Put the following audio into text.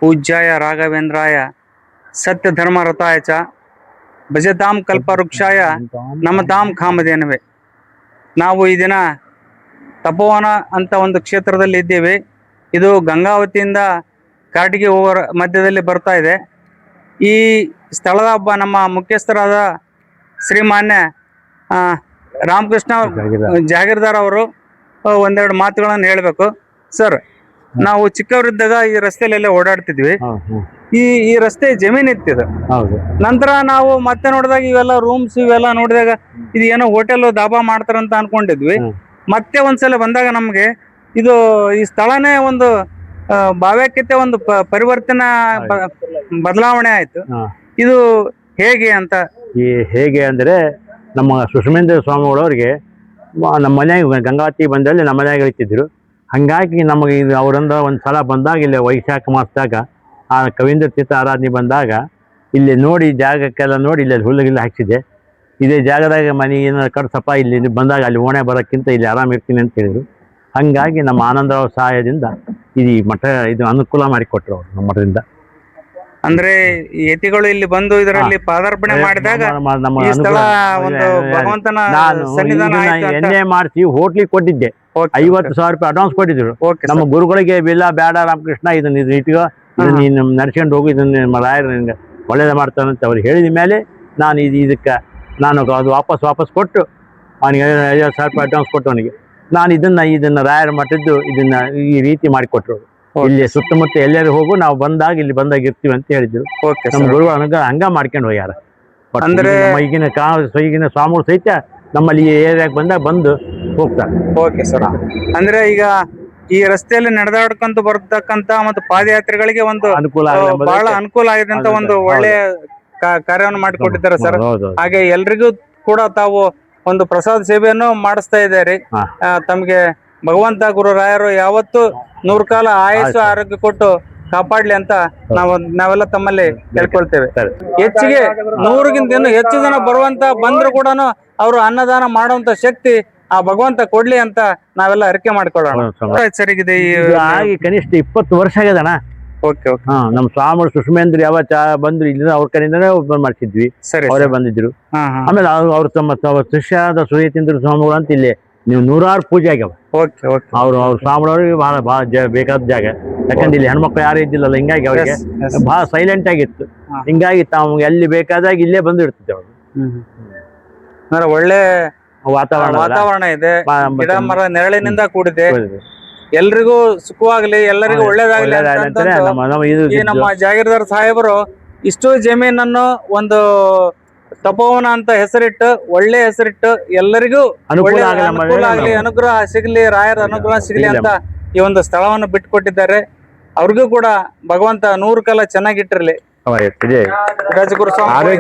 ಪೂಜ್ಯಾಯ ರಾಘವೇಂದ್ರಾಯ ಸತ್ಯ ಧರ್ಮ ರಥಾಯ ಚ ಭಜತಾಂ ಕಲ್ಪವೃಕ್ಷಾಯ ನಮತಾಂ ಕಾಮಧೇನವೇ. ನಾವು ಈ ದಿನ ತಪೋವನ ಅಂತ ಒಂದು ಕ್ಷೇತ್ರದಲ್ಲಿ ಇದ್ದೇವೆ. ಇದು ಗಂಗಾವತಿಯಿಂದ ಕಾಟಿಗೆ ಹೋಗೋ ಮಧ್ಯದಲ್ಲಿ ಬರ್ತಾ ಇದೆ. ಈ ಸ್ಥಳದ ನಮ್ಮ ಮುಖ್ಯಸ್ಥರಾದ ಶ್ರೀಮಾನ್ಯ ರಾಮಕೃಷ್ಣ ಜಾಗೀರ್ದಾರ್ ಅವರು ಒಂದೆರಡು ಮಾತುಗಳನ್ನು ಹೇಳಬೇಕು. ಸರ್, ನಾವು ಚಿಕ್ಕವರಿದ್ದಾಗ ಈ ರಸ್ತೆಯಲ್ಲೆಲ್ಲ ಓಡಾಡ್ತಿದ್ವಿ. ಈ ರಸ್ತೆ ಜಮೀನ್ ಇತ್ತಿದು. ನಂತರ ನಾವು ಮತ್ತೆ ನೋಡಿದಾಗ ಇವೆಲ್ಲ ರೂಮ್ಸ್ ಇವೆಲ್ಲ ನೋಡಿದಾಗ ಇದು ಏನೋ ಹೋಟೆಲ್ ದಾಬಾ ಮಾಡ್ತಾರಂತ ಅನ್ಕೊಂಡಿದ್ವಿ. ಮತ್ತೆ ಒಂದ್ಸಲ ಬಂದಾಗ ನಮ್ಗೆ ಇದು ಈ ಸ್ಥಳನೇ ಒಂದು ಭಾವ್ಯಕ್ಕೆ ಒಂದು ಪರಿವರ್ತನಾ ಬದಲಾವಣೆ ಆಯ್ತು. ಇದು ಹೇಗೆ ಅಂತ ಹೇಗೆ ಅಂದ್ರೆ ನಮ್ಮ ಸುಷಮೇಂದ್ರ ಸ್ವಾಮಿಗಳವ್ರಿಗೆ ನಮ್ಮ ಮನೆಯಾಗ ಗಂಗಾವತಿ ಬಂದಲ್ಲಿ ನಮ್ಮ ಮನೆಯಾಗ ಇರ್ತಿದ್ರು. ಹಂಗಾಗಿ ನಮಗೆ ಇದು ಅವರಿಂದ ಒಂದು ಸಲ ಬಂದಾಗ ಇಲ್ಲಿ ವೈಶಾಖ ಮಾಸದಾಗ ಆ ಕವೀಂದ್ರ ತೀರ್ಥ ಆರಾಧನೆ ಬಂದಾಗ ಇಲ್ಲಿ ನೋಡಿ ಜಾಗಕ್ಕೆಲ್ಲ ನೋಡಿ ಇಲ್ಲಿ ಹುಲ್ಲುಗಿಲ್ಲ ಹಾಕ್ಸಿದೆ. ಇದೇ ಜಾಗದಾಗ ಮನೆ ಏನಾರು ಕಟ್ಸಪ್ಪ, ಇಲ್ಲಿ ಬಂದಾಗ ಅಲ್ಲಿ ಓಣೆ ಬರೋಕ್ಕಿಂತ ಇಲ್ಲಿ ಆರಾಮ ಇರ್ತೀನಿ ಅಂತ ಹೇಳಿದ್ರು. ಹಂಗಾಗಿ ನಮ್ಮ ಆನಂದರಾವ್ ಸಹಾಯದಿಂದ ಈ ಮಠ ಇದು ಅನುಕೂಲ ಮಾಡಿಕೊಟ್ರು ಅವರು ನಮ್ಮ ಮಠದಿಂದ. ಅಂದ್ರೆ ಯತಿಗಳು ಇಲ್ಲಿ ಬಂದು ಇದರಲ್ಲಿ ಪಾದಾರ್ಪಣೆ ಮಾಡಿದಾಗ ಈ ಸ್ಥಳ ಒಂದು ಭಗವಂತನ ಸನ್ನಿಧಾನ ಆಯ್ತು ಅಂತ. ಎಣ್ಣೆ ಮಾಡಿಸಿ ಹೋಟ್ಲಿಗೆ ಕೊಟ್ಟಿದ್ದೆ. 50,000 ರೂಪಾಯಿ ಅಡ್ವಾನ್ಸ್ ಕೊಟ್ಟಿದ್ರು. ನಮ್ಮ ಗುರುಗಳಿಗೆ ಬಿಲ್ಲ ಬೇಡ ರಾಮಕೃಷ್ಣ, ಇದನ್ನ ಇಟ್ಕೋ, ಇದನ್ನ ನೀನು ನಡ್ಸ್ಕೊಂಡು ಹೋಗಿ, ಇದನ್ನ ರಾಯರು ನಿನ್ಗೆ ಒಳ್ಳೇದು ಮಾಡ್ತಾನಂತ ಅವ್ರು ಹೇಳಿದ ಮೇಲೆ ನಾನು ಇದಕ್ಕೆ ನಾನು ಅದು ವಾಪಸ್ ಕೊಟ್ಟು ಅವನಿಗೆ 50,000 ರೂಪಾಯಿ ಅಡ್ವಾನ್ಸ್ ಕೊಟ್ಟು ಅವನಿಗೆ ನಾನು ಇದನ್ನ ರಾಯರ ಮಠದ್ದು ಇದನ್ನ ಈ ರೀತಿ ಮಾಡಿಕೊಟ್ರು. ಇಲ್ಲಿ ಸುತ್ತಮುತ್ತ ಎಲ್ಲರೂ ಹೋಗು, ನಾವು ಬಂದಾಗ ಇಲ್ಲಿ ಬಂದಾಗ ಇರ್ತೀವಿ ಅಂತ ಹೇಳಿದ್ರು. ನಮ್ಮ ಗುರು ಹಂಗ ಮಾಡ್ಕೊಂಡು ಹೋಗ್ಯಾರ. ಅಂದ್ರೆ ಈಗಿನ ಸ್ವಾಮಿಗಳು ಸಹಿತ ನಮ್ಮಲ್ಲಿ ಏರಿಯಾಗೆ ಬಂದಾಗ ಬಂದು ಹೋಗ್ತಾರೆ. Okay sir. ಅಂದ್ರೆ ಈಗ ಈ ರಸ್ತೆಯಲ್ಲಿ ನಡೆದಾಡ್ಕೊಂತ ಬರ್ತಕ್ಕಂತ ಮತ್ತು ಪಾದಯಾತ್ರಿಗಳಿಗೆ ಒಂದು ಬಹಳ ಅನುಕೂಲ ಆಗಿದೆ ಅಂತ ಒಂದು ಒಳ್ಳೆಯ ಕಾರ್ಯವನ್ನು ಮಾಡಿಕೊಟ್ಟಿದ್ದಾರೆ ಸರ್. ಹಾಗೆ ಎಲ್ರಿಗೂ ಕೂಡ ತಾವು ಒಂದು ಪ್ರಸಾದ ಸೇವೆಯನ್ನು ಮಾಡಿಸ್ತಾ ಇದ್ದಾರೆ. ತಮ್ಗೆ ಭಗವಂತ ಗುರು ರಾಯರು ಯಾವತ್ತು 100 ಕಾಲ ಆಯಸ್ಸು ಆರೋಗ್ಯ ಕೊಟ್ಟು ಕಾಪಾಡ್ಲಿ ಅಂತ ನಾವೆಲ್ಲ ತಮ್ಮಲ್ಲಿ ಕೇಳ್ಕೊಳ್ತೇವೆ. ಹೆಚ್ಚಿಗೆ 100ಗಿಂತ ಇನ್ನೂ ಹೆಚ್ಚು ಜನ ಬಂದ್ರು ಕೂಡ ಅವರು ಅನ್ನದಾನ ಮಾಡುವಂತ ಶಕ್ತಿ ಆ ಭಗವಂತ ಕೊಡ್ಲಿ ಅಂತ ನಾವೆಲ್ಲ ಅರಿಕೆ ಮಾಡ್ಕೊಳ್ಳೋಣ. ಸರಿಗಿದೆ. ಆಗಿ ಕನಿಷ್ಠ 20 ವರ್ಷ ಆಗ್ಯದಣ್ಣ. ನಮ್ಮ ಸ್ವಾಮಿಗಳು ಸುಷಮೇಂದ್ರ ಯಾವ ಬಂದ್ರು ಇಲ್ಲಿಂದ ಅವ್ರ ಕಡೆಯಿಂದನೇ ಓಪನ್ ಮಾಡ್ತಿದ್ವಿ. ಅವರೇ ಬಂದಿದ್ರು. ಆಮೇಲೆ ಅವ್ರು ತಮ್ಮ ಶಿಷ್ಯರಾದ ಸುಯತೀಂದ್ರ ಸ್ವಾಮಿಗಳು ಅಂತ ಇಲ್ಲಿ ನೀವು 100 ಪೂಜೆ ಆಗ್ಯಾವ. ಅವ್ರ ಸ್ವಾಮಿಗಳವ್ರಿಗೆ ಬಹಳ ಬೇಕಾದ ಜಾಗ. ಯಾಕಂದ್ರೆ ಇಲ್ಲಿ ಹೆಣ್ಮಕ್ಳು ಯಾರು ಇದ್ದಿಲ್ಲಲ್ಲ, ಹಿಂಗಾಗಿ ಅವ್ರಿಗೆ ಬಹಳ ಸೈಲೆಂಟ್ ಆಗಿತ್ತು. ಹಿಂಗಾಗಿ ತಾವು ಎಲ್ಲಿ ಬೇಕಾದಾಗ ಇಲ್ಲೇ ಬಂದು ಇರ್ತಿದ್ದೆ ಅವರು. ಒಳ್ಳೆ ವಾತಾವರಣ ಇದೆ, ಗಿಡ ಮರ ನೆರಳಿನಿಂದ ಕೂಡಿದೆ. ಎಲ್ರಿಗೂ ಸುಖವಾಗ್ಲಿ, ಎಲ್ಲರಿಗೂ ಒಳ್ಳೇದಾಗ್ಲಿ ಈ ನಮ್ಮ ಜಾಗೀರ್ದಾರ್ ಸಾಹೇಬರು ಇಷ್ಟು ಜಮೀನನ್ನು ಒಂದು ತಪೋವನ ಅಂತ ಹೆಸರಿಟ್ಟು, ಒಳ್ಳೆ ಹೆಸರಿಟ್ಟು, ಎಲ್ಲರಿಗೂ ಅನುಕೂಲ ಆಗ್ಲಿ, ಅನುಗ್ರಹ ಸಿಗ್ಲಿ, ರಾಯರ ಅನುಗ್ರಹ ಸಿಗ್ಲಿ ಅಂತ ಈ ಒಂದು ಸ್ಥಳವನ್ನು ಬಿಟ್ಟುಕೊಟ್ಟಿದ್ದಾರೆ. ಅವ್ರಿಗೂ ಕೂಡ ಭಗವಂತ 100 ಕಾಲ ಚೆನ್ನಾಗಿಟ್ಟಿರ್ಲಿ. ರಾಜಗುರು ಸ್ವಾಮಿ.